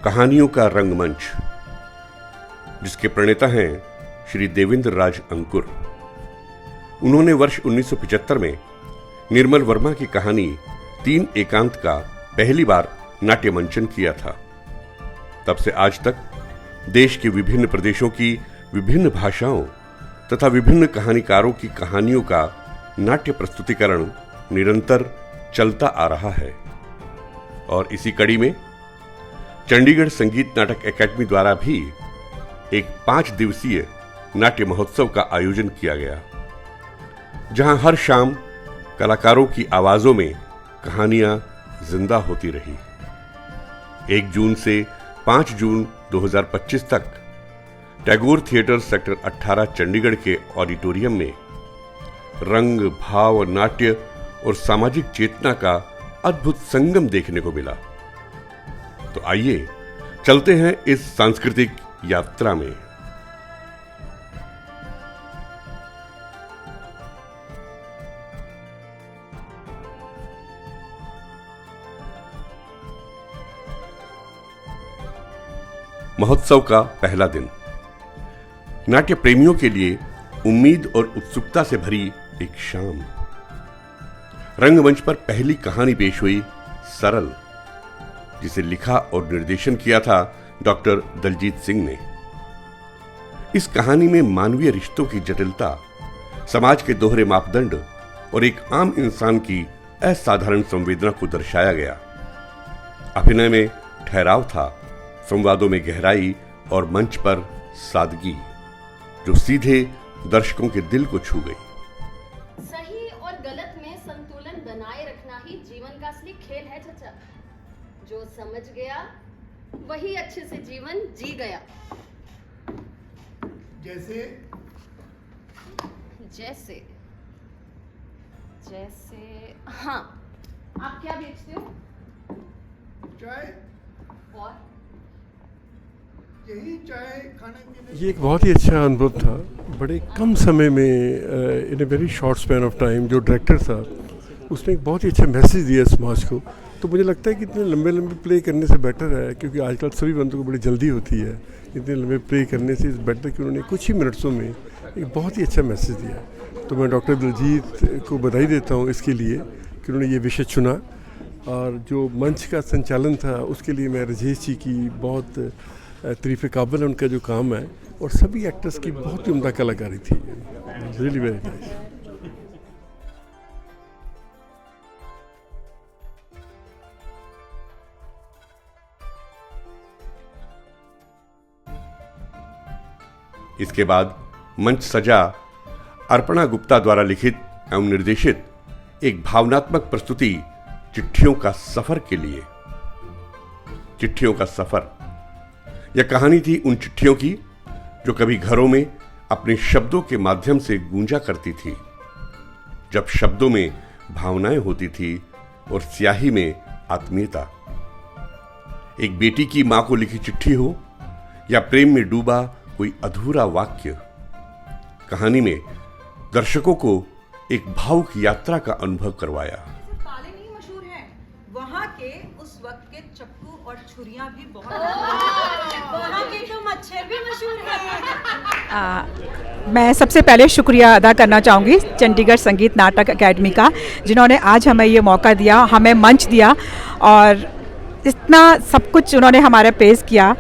कहानियों का रंगमंच, जिसके प्रणेता हैं श्री देवेंद्र राज अंकुर। उन्होंने वर्ष 1975 में निर्मल वर्मा की कहानी 3 एकांत का पहली बार नाट्य मंचन किया था। तब से आज तक देश के विभिन्न प्रदेशों की विभिन्न भाषाओं तथा विभिन्न कहानीकारों की कहानियों का नाट्य प्रस्तुतिकरण निरंतर चलता आ रहा है। और इसी कड़ी में चंडीगढ़ संगीत नाटक अकादमी द्वारा भी एक 5 दिवसीय नाट्य महोत्सव का आयोजन किया गया, जहां हर शाम कलाकारों की आवाजों में कहानियां जिंदा होती रही। 1 जून से 5 जून 2025 तक टैगोर थिएटर सेक्टर 18 चंडीगढ़ के ऑडिटोरियम में रंग, भाव, नाट्य और सामाजिक चेतना का अद्भुत संगम देखने को मिला। तो आइए चलते हैं इस सांस्कृतिक यात्रा में। महोत्सव का पहला दिन नाट्य प्रेमियों के लिए उम्मीद और उत्सुकता से भरी एक शाम। रंगमंच पर पहली कहानी पेश हुई सरल, जिसे लिखा और निर्देशन किया था डॉक्टर दलजीत सिंह ने। इस कहानी में मानवीय रिश्तों की जटिलता, समाज के दोहरे मापदंड और एक आम इंसान की असाधारण संवेदना को दर्शाया गया। अभिनय में ठहराव था, संवादों में गहराई और मंच पर सादगी, जो सीधे दर्शकों के दिल को छू गई। सही और गलत में संतुलन बनाए रखना ही जीवन का असली खेल है चाचा। जो समझ गया वही अच्छे से जीवन जी गया। जैसे जैसे जैसे हाँ, आप क्या बेचते हो? चाय, और यही चाय खाने पीने। ये एक बहुत ही अच्छा अनुभव था। बड़े कम समय में in a very short span of time जो डायरेक्टर था उसने एक बहुत ही अच्छा मैसेज दिया समाज को। तो मुझे लगता है कि इतने लंबे लंबे प्ले करने से बेटर है, क्योंकि आजकल सभी बंदों को बड़ी जल्दी होती है, इतने लंबे प्ले करने से बेटर कि उन्होंने कुछ ही मिनट्सों में एक बहुत ही अच्छा मैसेज दिया। तो मैं डॉक्टर दलजीत को बधाई देता हूँ इसके लिए कि उन्होंने ये विषय चुना। और जो मंच का संचालन था उसके लिए मैं राजेश जी की बहुत तारीफ़ काबिल उनका जो काम है, और सभी एक्टर्स की बहुत ही उम्दा कलाकारी थी। Really very nice. इसके बाद मंच सजा अर्पणा गुप्ता द्वारा लिखित एवं निर्देशित एक भावनात्मक प्रस्तुति चिट्ठियों का सफर के लिए। चिट्ठियों का सफर, यह कहानी थी उन चिट्ठियों की जो कभी घरों में अपने शब्दों के माध्यम से गूंजा करती थी, जब शब्दों में भावनाएं होती थी और स्याही में आत्मीयता। एक बेटी की मां को लिखी चिट्ठी हो या प्रेम में डूबा कोई अधूरा वाक्य, कहानी में दर्शकों को एक भावुक यात्रा का अनुभव करवाया। ताले नहीं मशहूर हैं, वहाँ के उस वक्त के चक्कू और छुरियां भी बहुत वहाँ के तो मच्छर भी मशहूर हैं। मैं सबसे पहले शुक्रिया अदा करना चाहूँगी चंडीगढ़ संगीत नाटक अकादमी का, जिन्होंने आज हमें ये मौका दिया, हमें मंच दिया और इतना सब कुछ उन्होंने हमारा पेश किया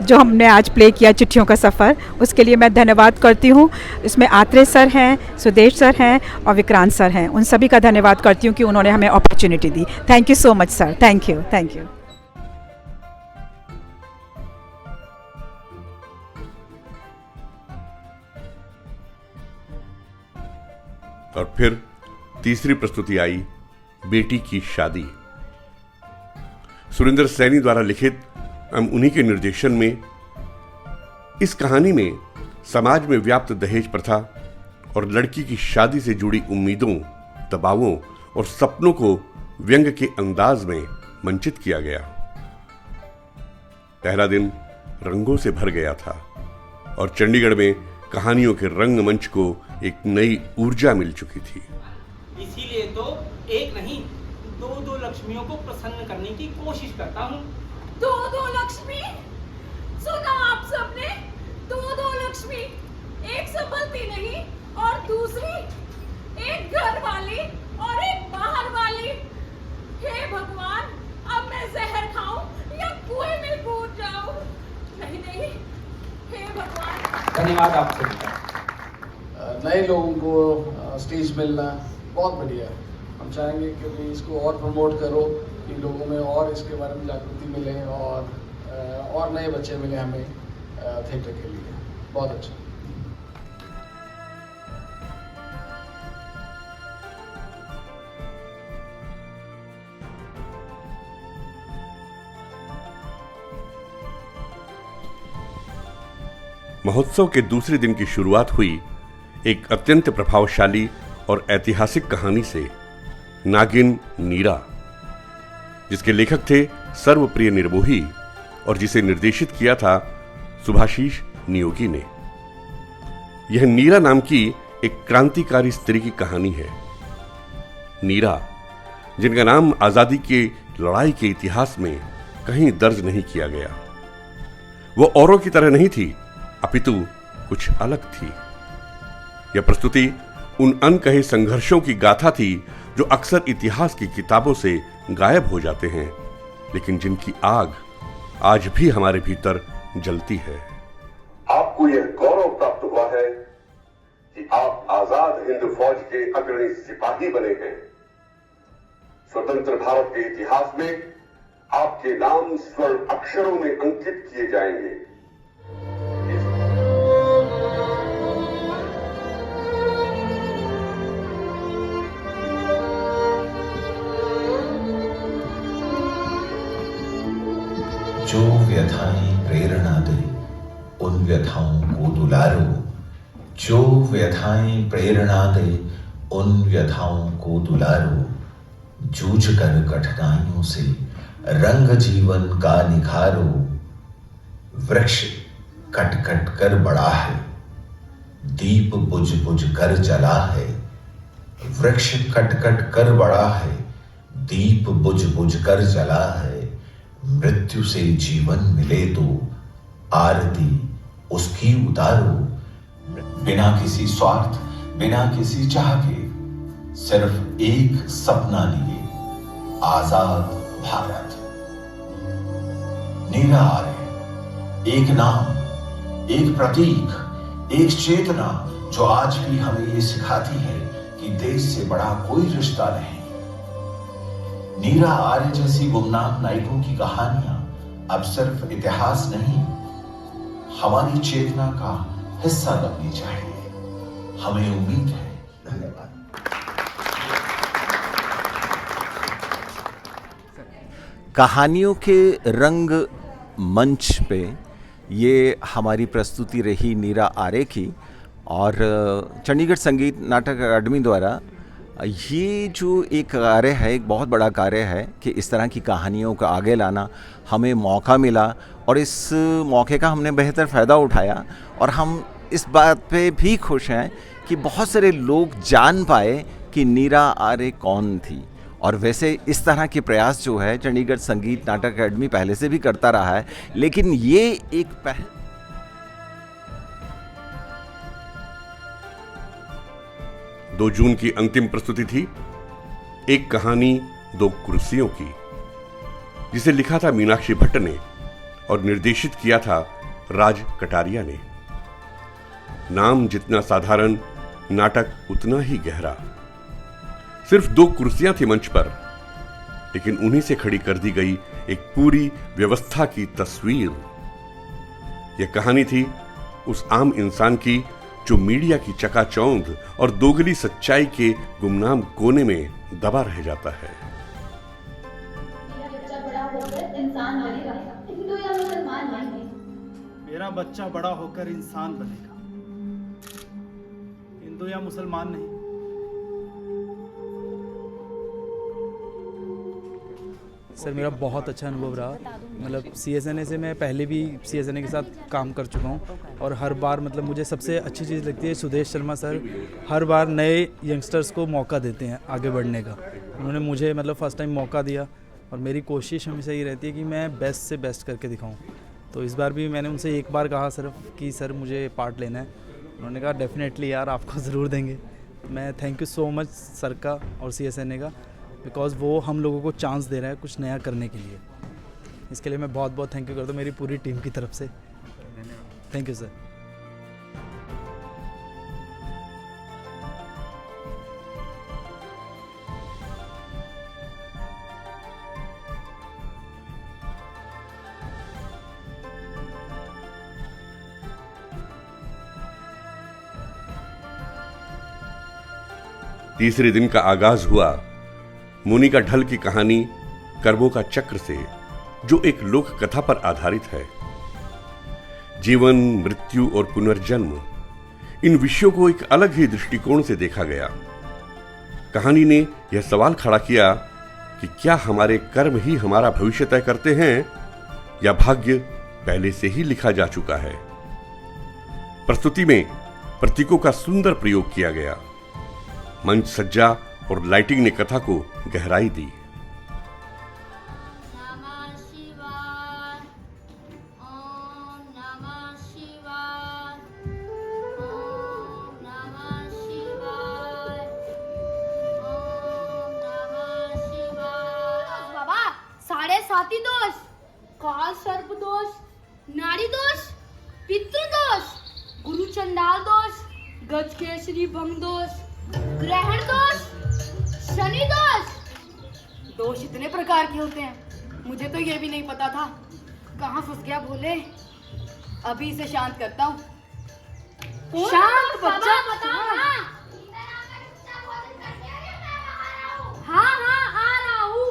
जो हमने आज प्ले किया चिट्ठियों का सफ़र। उसके लिए मैं धन्यवाद करती हूँ। इसमें आत्रेय सर हैं, सुदेश सर हैं और विक्रांत सर हैं। उन सभी का धन्यवाद करती हूँ कि उन्होंने हमें opportunity the. Thank you so much sir. Thank you, thank you. और फिर तीसरी प्रस्तुति आई, बेटी की शादी। सुरेंद्र सैनी द्वारा लिखित एवं उन्हीं के निर्देशन में इस कहानी में समाज में व्याप्त दहेज प्रथा और लड़की की शादी से जुड़ी उम्मीदों, दबावों और सपनों को व्यंग के अंदाज में मंचित किया गया। पहला दिन रंगों से भर गया था और चंडीगढ़ में कहानियों के रंगमंच को एक नई ऊर्जा मिल चुकी थी। इसीलिए तो एक नहीं 2-2 लक्ष्मियों को प्रसन्न करने की कोशिश करता हूँ। दो दो लक्ष्मी, सुना आप सबने, दो दो लक्ष्मी, एक संभलती नहीं और दूसरी एक घर वाली और एक बाहर वाली। हे भगवान, अब मैं जहर खाऊं या कुएं में कूद जाऊं? नहीं नहीं, हे भगवान। धन्यवाद आप सभी का। नए लोगों को स्टेज मिलना बहुत बढ़िया है। हम चाहेंगे कि इसको और प्रमोट करो, कि लोगों में और इसके बारे में जागृति मिले और नए बच्चे मिले हमें थिएटर के लिए। बहुत अच्छा। महोत्सव के दूसरे दिन की शुरुआत हुई एक अत्यंत प्रभावशाली और ऐतिहासिक कहानी से, नागिन नीरा, जिसके लेखक थे सर्वप्रिय निर्मोही और जिसे निर्देशित किया था सुभाशीष नियोगी ने। यह नीरा नाम की एक क्रांतिकारी स्त्री की कहानी है। नीरा, जिनका नाम आजादी के लड़ाई के इतिहास में कहीं दर्ज नहीं किया गया। वो औरों की तरह नहीं थी, अपितु कुछ अलग थी। यह प्रस्तुति उन अनकहे संघर्षों की गाथा थी जो अक्सर इतिहास की किताबों से गायब हो जाते हैं, लेकिन जिनकी आग आज भी हमारे भीतर जलती है। आपको यह गौरव प्राप्त हुआ है कि आप आजाद हिंद फौज के अग्रणी सिपाही बने हैं। स्वतंत्र भारत के इतिहास में आपके नाम स्वर्ण अक्षरों में अंकित किए जाएंगे। जो व्यथाएं प्रेरणा दे उन व्यथाओं को दुलारो, जो व्यथाएं प्रेरणा दे उन व्यथाओं को दुलारो, जूझ कर कठिनाइयों से रंग जीवन का निखारो। वृक्ष कट कट कर बड़ा है, दीप बुझ बुझ कर जला है। वृक्ष कट कट कर बड़ा है, दीप बुझ बुझ कर जला है। मृत्यु से जीवन मिले तो आरती उसकी उतारो। बिना किसी स्वार्थ, बिना किसी चाह के, सिर्फ एक सपना लिए, आजाद भारत। नीरा आर्य, एक नाम, एक प्रतीक, एक चेतना जो आज भी हमें ये सिखाती है कि देश से बड़ा कोई रिश्ता नहीं। नीरा आर्य जैसी गुमनाम नायकों की कहानियां अब सिर्फ इतिहास नहीं, हमारी चेतना का हिस्सा बननी चाहिए। हमें उम्मीद है। धन्यवाद। कहानियों के रंग मंच पे ये हमारी प्रस्तुति रही नीरा आर्य की, और चंडीगढ़ संगीत नाटक अकादमी द्वारा ये जो एक कार्य है, एक बहुत बड़ा कार्य है कि इस तरह की कहानियों को आगे लाना। हमें मौका मिला और इस मौके का हमने बेहतर फ़ायदा उठाया, और हम इस बात पे भी खुश हैं कि बहुत सारे लोग जान पाए कि नीरा आर्य कौन थी। और वैसे इस तरह के प्रयास जो है चंडीगढ़ संगीत नाटक अकादमी पहले से भी करता रहा है, लेकिन ये एक पहल 2 जून की अंतिम प्रस्तुति थी एक कहानी 2 कुर्सियों की, जिसे लिखा था मीनाक्षी भट्ट ने और निर्देशित किया था राज कटारिया ने। नाम जितना साधारण, नाटक उतना ही गहरा। सिर्फ 2 कुर्सियां थी मंच पर, लेकिन उन्हीं से खड़ी कर दी गई एक पूरी व्यवस्था की तस्वीर। यह कहानी थी उस आम इंसान की जो मीडिया की चकाचौंध और दोगली सच्चाई के गुमनाम कोने में दबा रह जाता है। मेरा बच्चा बड़ा होकर इंसान बनेगा, हिंदू या मुसलमान नहीं। सर मेरा बहुत अच्छा अनुभव रहा। मतलब CSNA से मैं पहले भी CSNA के साथ काम कर चुका हूँ, और हर बार मतलब मुझे सबसे अच्छी चीज़ लगती है सुदेश शर्मा सर हर बार नए यंगस्टर्स को मौका देते हैं आगे बढ़ने का। उन्होंने मुझे मतलब फर्स्ट टाइम मौका दिया, और मेरी कोशिश हमेशा ये रहती है कि मैं बेस्ट से बेस्ट करके दिखाऊं। तो इस बार भी मैंने उनसे एक बार कहा सिर्फ कि सर मुझे पार्ट लेना है, उन्होंने कहा डेफिनेटली यार आपको ज़रूर देंगे। मैं thank you so much sir का और CSNA का, बिकॉज़ वो हम लोगों को चांस दे रहा है कुछ नया करने के लिए। इसके लिए मैं बहुत बहुत थैंक यू करता हूँ मेरी पूरी टीम की तरफ से। Thank you sir. तीसरे दिन का आगाज हुआ मोनिका ढल की कहानी कर्मों का चक्र से, जो एक लोक कथा पर आधारित है। जीवन, मृत्यु और पुनर्जन्म, इन विषयों को एक अलग ही दृष्टिकोण से देखा गया। कहानी ने यह सवाल खड़ा किया कि क्या हमारे कर्म ही हमारा भविष्य तय करते हैं या भाग्य पहले से ही लिखा जा चुका है। प्रस्तुति में प्रतीकों का सुंदर प्रयोग किया गया। मंच सज्जा और लाइटिंग ने कथा को गहराई दी। बाबा, साढ़े साती दोष, काल सर्प दोष, नाड़ी दोष, पितृ दोष, गुरु चंडाल दोष, गज केसरी भंग दोष, ग्रहण दोष, शनि दोष। दोष इतने प्रकार के होते हैं, मुझे तो ये भी नहीं पता था। कहाँ फंस गया भोले। अभी इसे शांत करता हूँ। शांत बच्चा। हाँ हाँ आ रहा हूँ।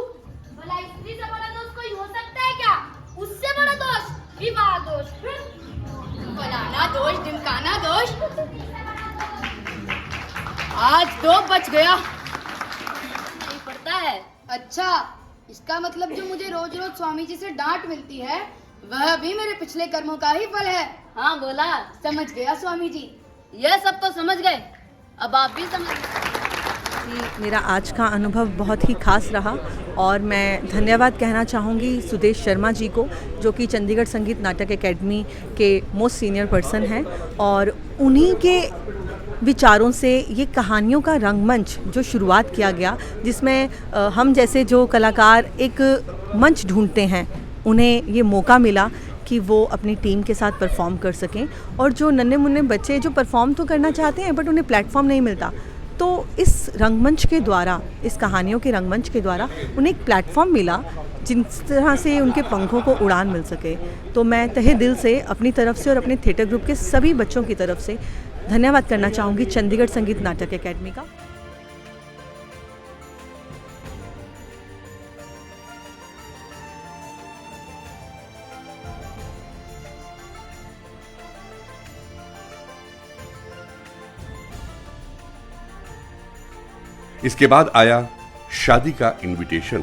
भला स्त्री से बड़ा दोष कोई हो सकता है क्या? उससे बड़ा दोष विवाह दोष, बनाना दोष, ढिमकाना दोष। आज 2 बच गया। नहीं पड़ता है। अच्छा, इसका मतलब जो मुझे रोज रोज स्वामी जी से डांट मिलती है वह भी मेरे पिछले कर्मों का ही फल है। हाँ बोला, समझ गया स्वामी जी। यह सब तो समझ गए, अब आप भी समझ गए। मेरा आज का अनुभव बहुत ही खास रहा और मैं धन्यवाद कहना चाहूँगी सुदेश शर्मा जी को, जो कि चंडीगढ़ संगीत नाटक एकेडमी के मोस्ट सीनियर पर्सन हैं, और उन्हीं के विचारों से ये कहानियों का रंगमंच जो शुरुआत किया गया, जिसमें हम जैसे जो कलाकार एक मंच ढूंढते हैं, उन्हें ये मौका मिला कि वो अपनी टीम के साथ परफॉर्म कर सकें। और जो नन्हे मुन्ने बच्चे जो परफॉर्म तो करना चाहते हैं बट उन्हें प्लेटफॉर्म नहीं मिलता, तो इस रंगमंच के द्वारा, इस कहानियों के रंगमंच के द्वारा उन्हें एक प्लेटफॉर्म मिला जिस तरह से उनके पंखों को उड़ान मिल सके। तो मैं तहे दिल से अपनी तरफ से और अपने थिएटर ग्रुप के सभी बच्चों की तरफ से धन्यवाद करना चाहूँगी चंडीगढ़ संगीत नाटक एकेडमी का। इसके बाद आया शादी का इनविटेशन।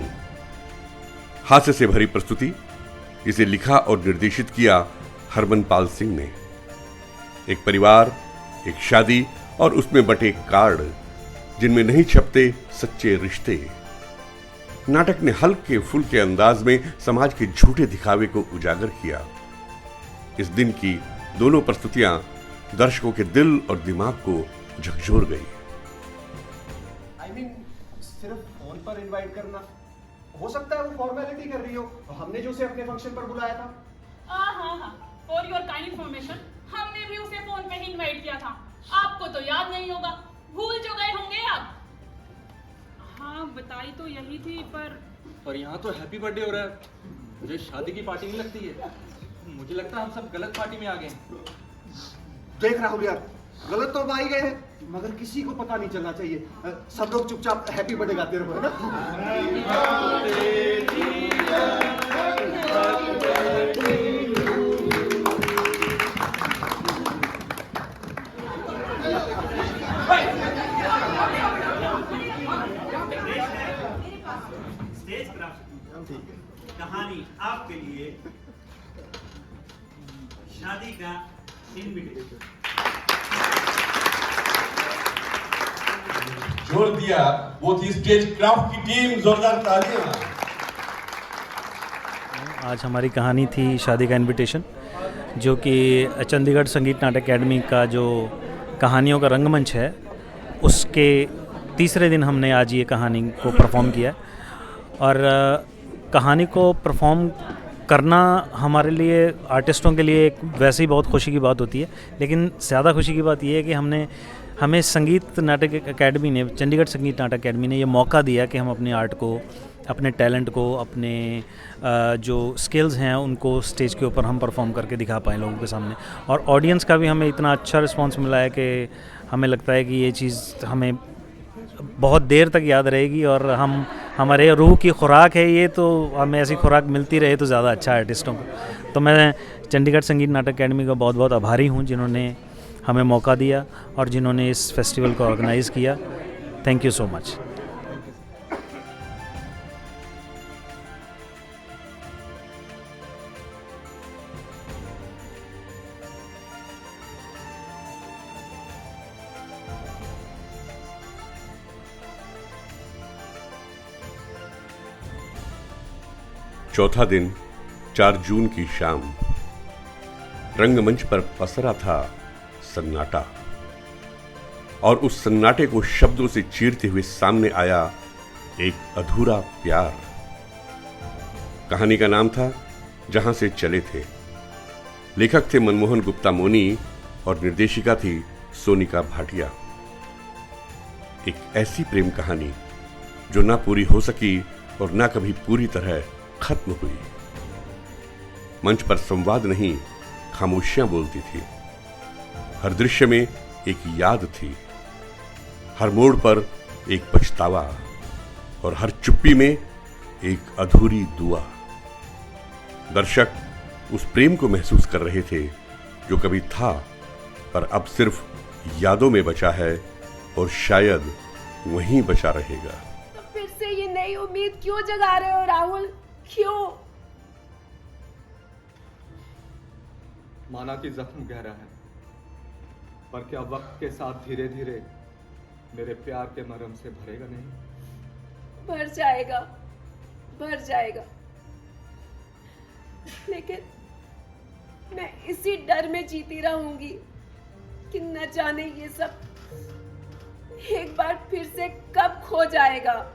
हास्य से भरी प्रस्तुति, इसे लिखा और निर्देशित किया हरमनपाल सिंह ने। एक परिवार, एक शादी और उसमें बटे कार्ड जिनमें नहीं छपते सच्चे रिश्ते। नाटक ने हल्के फुल्के अंदाज में समाज के झूठे दिखावे को उजागर किया। इस दिन की दोनों प्रस्तुतियां दर्शकों के दिल और दिमाग को झकझोर गई। सिर्फ फोन पर इनवाइट करना, हो सकता है वो फॉर्मेलिटी कर रही हो, हमने जो उसे अपने फंक्शन पर बुलाया था। हाँ, फॉर योर काइंड इन्फॉर्मेशन, हमने भी उसे फोन पे ही इनवाइट किया था। आपको तो याद नहीं होगा, भूल जो गए होंगे आप। हाँ बताई तो यही थी, पर यहाँ तो हैप्पी बर्थडे हो रहा है, मुझे शादी की पार्टी नहीं लगती है। मुझे लगता है हम सब गलत पार्टी में आ गए। देख राहुल यार, गलत तो आ ही गए हैं, मगर किसी को पता नहीं चलना चाहिए। सब लोग चुपचाप हैप्पी बर्थडे गाते रहो, है ना? स्टेज कहानी आपके लिए, शादी का इनविटेशन। जोड़ दिया वो थी स्टेज क्राफ्ट की टीम, जोरदार तालियां। आज हमारी कहानी थी शादी का इनविटेशन, जो कि चंडीगढ़ संगीत नाटक अकेडमी का जो कहानियों का रंगमंच है, उसके तीसरे दिन हमने आज ये कहानी को परफॉर्म किया। और कहानी को परफॉर्म करना हमारे लिए, आर्टिस्टों के लिए एक वैसे ही बहुत खुशी की बात होती है, लेकिन ज़्यादा खुशी की बात ये है कि हमें संगीत नाटक अकेडमी ने, चंडीगढ़ संगीत नाटक अकेडमी ने ये मौका दिया कि हम अपने आर्ट को, अपने टैलेंट को, अपने जो स्किल्स हैं उनको स्टेज के ऊपर हम परफॉर्म करके दिखा पाएँ लोगों के सामने। और ऑडियंस का भी हमें इतना अच्छा रिस्पांस मिला है कि हमें लगता है कि ये चीज़ हमें बहुत देर तक याद रहेगी, और हमारे रूह की खुराक है ये, तो हमें ऐसी खुराक मिलती रहे तो ज़्यादा अच्छा है आर्टिस्टों को। तो मैं चंडीगढ़ संगीत नाटक अकेडमी का बहुत बहुत आभारी हूँ, जिन्होंने हमें मौका दिया और जिन्होंने इस फेस्टिवल को ऑर्गेनाइज़ किया। Thank you so much. चौथा दिन 4 जून की शाम रंगमंच पर पसरा था सन्नाटा, और उस सन्नाटे को शब्दों से चीरते हुए सामने आया एक अधूरा प्यार। कहानी का नाम था जहां से चले थे। लेखक थे मनमोहन गुप्ता मोनी और निर्देशिका थी सोनिका भाटिया। एक ऐसी प्रेम कहानी जो ना पूरी हो सकी और ना कभी पूरी तरह खत्म हुई। मंच पर संवाद नहीं, खामोशियां बोलती थी। हर दृश्य में एक याद थी, हर मोड़ पर एक पछतावा, और हर चुप्पी में एक अधूरी दुआ। दर्शक उस प्रेम को महसूस कर रहे थे जो कभी था, पर अब सिर्फ यादों में बचा है और शायद वहीं बचा रहेगा। तो फिर से ये नई उम्मीद क्यों जगा रहे हो राहुल? क्यों? माना कि जख्म गहरा है, पर क्या वक्त के साथ धीरे धीरे मेरे प्यार के मरहम से भरेगा नहीं? भर जाएगा, भर जाएगा। लेकिन मैं इसी डर में जीती रहूंगी कि न जाने ये सब एक बार फिर से कब खो जाएगा।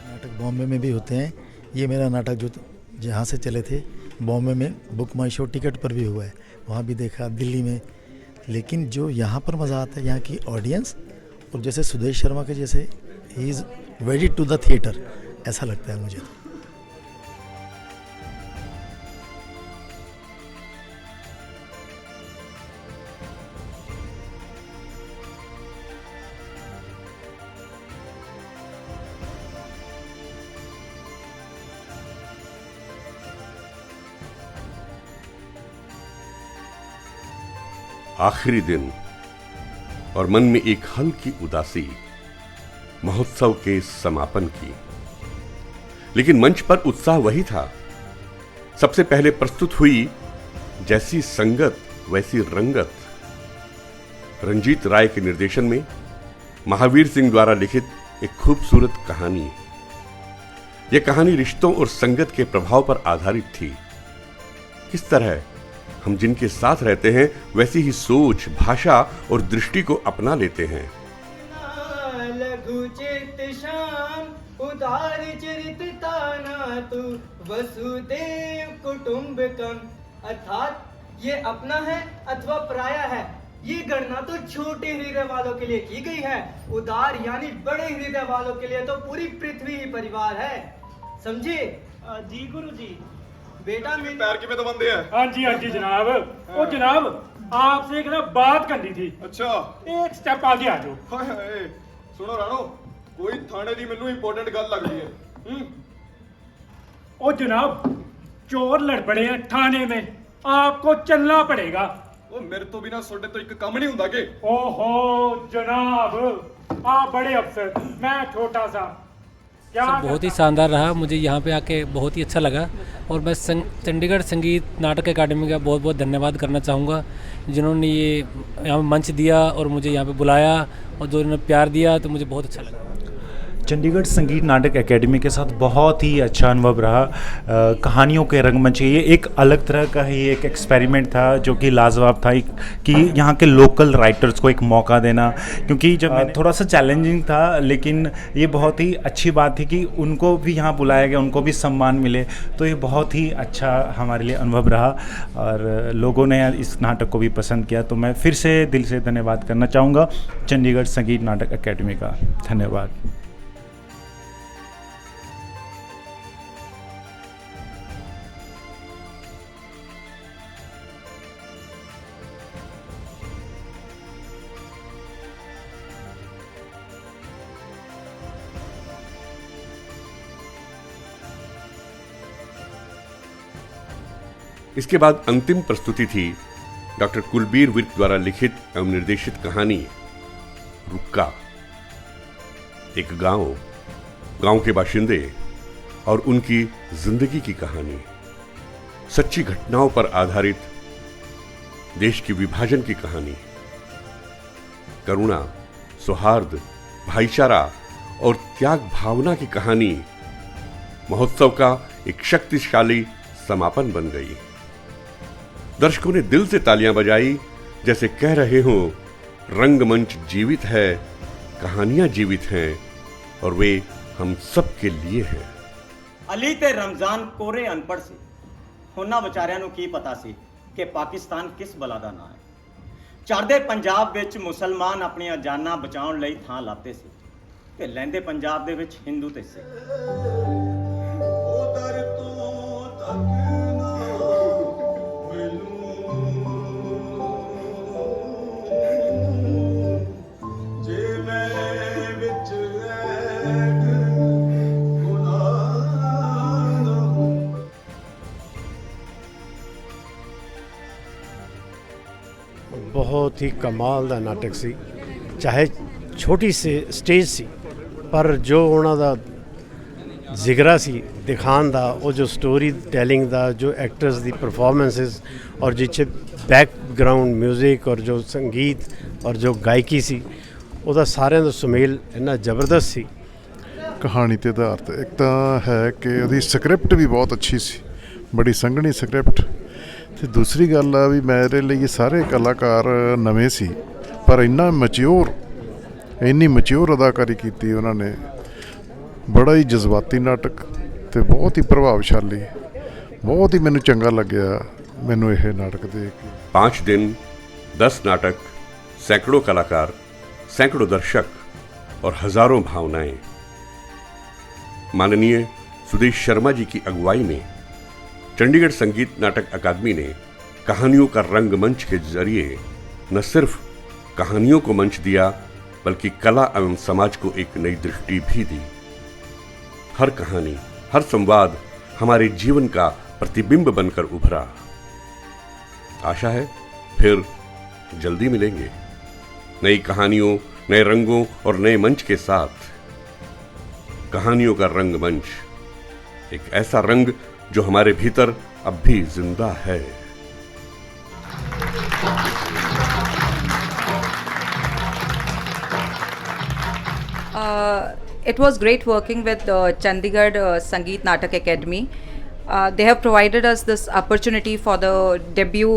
नाटक बॉम्बे में भी होते हैं। ये मेरा नाटक जो जहाँ से चले थे बॉम्बे में बुक माई शो टिकट पर भी हुआ है, वहाँ भी देखा, दिल्ली में। लेकिन जो यहाँ पर मज़ा आता है यहाँ की ऑडियंस, और जैसे सुदेश शर्मा के जैसे ही is wedded to the theatre, ऐसा लगता है मुझे तो। आखिरी दिन और मन में एक हल्की उदासी महोत्सव के समापन की। लेकिन मंच पर उत्साह वही था। सबसे पहले प्रस्तुत हुई जैसी संगत वैसी रंगत। रंजीत राय के निर्देशन में महावीर सिंह द्वारा लिखित एक खूबसूरत कहानी। यह कहानी रिश्तों और संगत के प्रभाव पर आधारित थी। किस तरह हम जिनके साथ रहते हैं वैसी ही सोच, भाषा और दृष्टि को अपना लेते हैं। लघु चित शाम उदार चरित ताना तू वसुदेव कुटुंबकम, अर्थात ये अपना है अथवा पराया है। ये गणना तो छोटे हृदय वालों के लिए की गई है, उदार यानी बड़े हृदय वालों के लिए तो पूरी पृथ्वी ही परिवार है। समझे? जी गुरु जी। बेटा मेरे पैर की में तो बंदे हैं। हाँ जी जनाब। ओ जनाब, आपसे एक ना बात करनी थी। अच्छा, एक स्टेप आगे आ जाओ। हाय हाय, सुनो राणो, कोई थाने दी मेनू इंपॉर्टेंट गल लग रही है। ओ जनाब, चोर लड़ पड़े हैं थाने में, आपको चलना पड़ेगा। ओ मेरे तो बिना सोडे तो एक काम नहीं हुंदा के। ओहो जनाब, आप बड़े अफसर, मैं छोटा सा। सर बहुत ही शानदार रहा, मुझे यहाँ पे आके बहुत ही अच्छा लगा और मैं चंडीगढ़ संगीत नाटक अकादमी का बहुत बहुत धन्यवाद करना चाहूँगा, जिन्होंने ये यहाँ मंच दिया और मुझे यहाँ पे बुलाया और जो इन्होंने प्यार दिया, तो मुझे बहुत अच्छा लगा। चंडीगढ़ संगीत नाटक एकेडमी के साथ बहुत ही अच्छा अनुभव रहा। कहानियों के रंगमंच, ये एक अलग तरह का ही एक एक्सपेरिमेंट था जो कि लाजवाब था, कि यहाँ के लोकल राइटर्स को एक मौका देना, क्योंकि जब थोड़ा सा चैलेंजिंग था, लेकिन ये बहुत ही अच्छी बात थी कि उनको भी यहाँ बुलाया गया, उनको भी सम्मान मिले, तो ये बहुत ही अच्छा हमारे लिए अनुभव रहा और लोगों ने इस नाटक को भी पसंद किया। तो मैं फिर से दिल से धन्यवाद करना चाहूँगा चंडीगढ़ संगीत नाटक अकेडमी का। धन्यवाद। इसके बाद अंतिम प्रस्तुति थी डॉक्टर कुलबीर विर्क द्वारा लिखित एवं निर्देशित कहानी रुक्का। एक गांव के बाशिंदे और उनकी जिंदगी की कहानी, सच्ची घटनाओं पर आधारित देश की विभाजन की कहानी, करुणा, सौहार्द, भाईचारा और त्याग भावना की कहानी महोत्सव का एक शक्तिशाली समापन बन गई। दर्शकों ने दिल से तालियां बजाई, जैसे कह रहे हो रंगमंच जीवित है, कहानियां जीवित हैं और वे हम सब के लिए हैं। अली ते रमजान कोरे अनपढ़ से होना ਵਿਚਾਰਿਆਂ ਨੂੰ ਕੀ ਪਤਾ ਸੀ ਕਿ ਪਾਕਿਸਤਾਨ ਕਿਸ ਬਲਾ ਦਾ ਨਾਂ ਹੈ। ਚੜ੍ਹਦੇ ਪੰਜਾਬ ਵਿੱਚ ਮੁਸਲਮਾਨ ਆਪਣੀਆਂ ਜਾਨਾਂ ਬਚਾਉਣ ਲਈ ਥਾਂ ਲਾਤੇ ਸੀ ਤੇ ਲਹਿੰਦੇ ਪੰਜਾਬ ਦੇ ਵਿੱਚ ਹਿੰਦੂ ਤੇ ਸਿੱਖ। बहुत ही कमाल ਦਾ ਨਾਟਕ ਸੀ, ਚਾਹੇ ਛੋਟੀ ਸੀ ਸਟੇਜ ਸੀ, ਪਰ ਜੋ ਉਹਨਾਂ ਦਾ ਜ਼ਿਗਰਾ ਸੀ ਦਿਖਾਉਣ ਦਾ, ਉਹ ਜੋ ਸਟੋਰੀ ਟੈਲਿੰਗ ਦਾ, ਜੋ ਐਕਟਰਸ ਦੀ ਪਰਫਾਰਮੈਂਸਿਸ ਔਰ ਜਿੱਥੇ ਬੈਕਗਰਾਊਂਡ ਮਿਊਜ਼ਿਕ ਔਰ ਜੋ ਸੰਗੀਤ ਔਰ ਜੋ ਗਾਇਕੀ ਸੀ, ਉਹਦਾ ਸਾਰਿਆਂ ਦਾ ਸੁਮੇਲ ਇੰਨਾ ਜ਼ਬਰਦਸਤ ਸੀ। ਕਹਾਣੀ ਤੇ ਆਧਾਰਿਤ ਇੱਕ ਤਾਂ ਹੈ ਕਿ ਉਹਦੀ ਸਕ੍ਰਿਪਟ ਵੀ ਬਹੁਤ ਅੱਛੀ ਸੀ, ਬੜੀ ਸੰਘਣੀ ਸਕ੍ਰਿਪਟ, ਤੇ ਦੂਸਰੀ ਗੱਲ ਆ ਵੀ ਮੇਰੇ ਲਈ ਸਾਰੇ ਕਲਾਕਾਰ ਨਵੇਂ ਸੀ, ਪਰ ਇੰਨੀ ਮੈਚਿਓਰ ਅਦਾਕਾਰੀ ਕੀਤੀ ਉਹਨਾਂ ਨੇ। ਬੜਾ ਹੀ ਜਜ਼ਬਾਤੀ ਨਾਟਕ ਤੇ ਬਹੁਤ ਹੀ ਪ੍ਰਭਾਵਸ਼ਾਲੀ, ਬਹੁਤ ਹੀ ਮੈਨੂੰ ਚੰਗਾ ਲੱਗਿਆ ਮੈਨੂੰ ਇਹ ਨਾਟਕ ਦੇਖ ਕੇ। 5 दिन 10 नाटक, सैकड़ों कलाकार, सैकड़ों दर्शक और हजारों भावनाएं। माननीय सुदेश शर्मा जी की अगुवाई में चंडीगढ़ संगीत नाटक अकादमी ने कहानियों का रंगमंच के जरिए न सिर्फ कहानियों को मंच दिया, बल्कि कला एवं समाज को एक नई दृष्टि भी दी। हर कहानी, हर संवाद हमारे जीवन का प्रतिबिंब बनकर उभरा। आशा है फिर जल्दी मिलेंगे नई कहानियों, नए रंगों और नए मंच के साथ। कहानियों का रंगमंच, एक ऐसा रंग जो हमारे भीतर अब भी जिंदा है। It was great working with Chandigarh Sangeet Natak Academy. They have provided us this opportunity for the debut,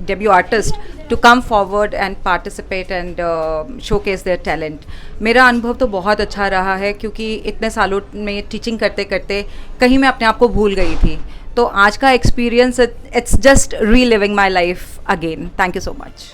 debut artist to come forward and participate and showcase their talent. मेरा अनुभव तो बहुत अच्छा रहा है, क्योंकि इतने सालों में टीचिंग करते करते कहीं मैं अपने आप को भूल गई थी, तो आज का experience it's just reliving my life again. Thank you so much.